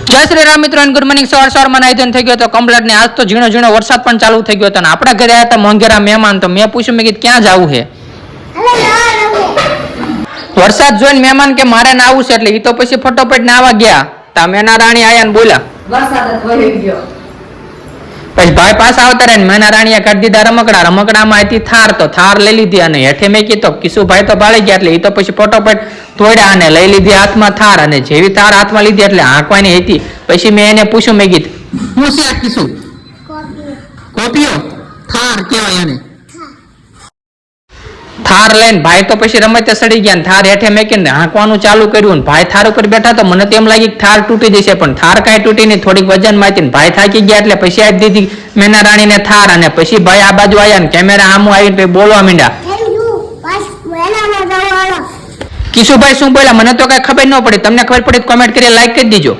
જય શ્રી રામ મિત્રો, good morning. સવારમાં નાઈ થઈ ગયો તો કમ્પ્લીટ ને આજ તો ઝીણો ઝીણો વરસાદ પણ ચાલુ થઈ ગયો હતો ને આપણા ઘરે આવ્યા હતા મોંઘેરા મહેમાન. તો મેં પૂછ્યું, મેં કીધું ક્યાં જવું છે? વરસાદ જોઈને મહેમાન કે મારે ના આવું છે એટલે એ તો પછી ફટોફટ નાવા ગયા. તા મેના રાણી આયા ને બોલ્યા વરસાદ જ વહી ગયો. પછી ભાઈ પાછા આવતા રહે ને મેના રાણીએ કાઢી દીધા રમકડામાં હતી થાર. તો થાર લઈ લીધી અને હેઠે મેં કીધું કિશુભાઈ તો બાળી ગયા એટલે એ તો પછી ફટોફટ તોડ્યા અને લઈ લીધી હાથમાં થાર. અને જેવી થાર હાથમાં લીધી એટલે આંકવાની હતી. પછી મેં એને પૂછ્યું, મેં કીધું હું છે કિશુ? કોપીઓ થાર કહેવાય એને. થાર લઈને ભાઈ તો પછી રમતે સડી ગયા. થાર હેઠે મેકીને હાંકવાનું ચાલુ કર્યું. ભાઈ થાર ઉપર બેઠા તો મને તેમ લાગી થાર તૂટી જશે, પણ થાર કાંઈ તૂટી નહીં. થોડીક વજન માંથી ભાઈ થાકી ગયા એટલે પછી આપી દીધી મેના રાણીને થાર. અને પછી ભાઈ આ બાજુ આવ્યા ને કેમેરા આમું આવીને બોલવા માંડ્યા. કિશુભાઈ શું બોલ્યા મને તો કઈ ખબર ન પડી. તમને ખબર પડી કોમેન્ટ કરી લાઈક કરી દીજો.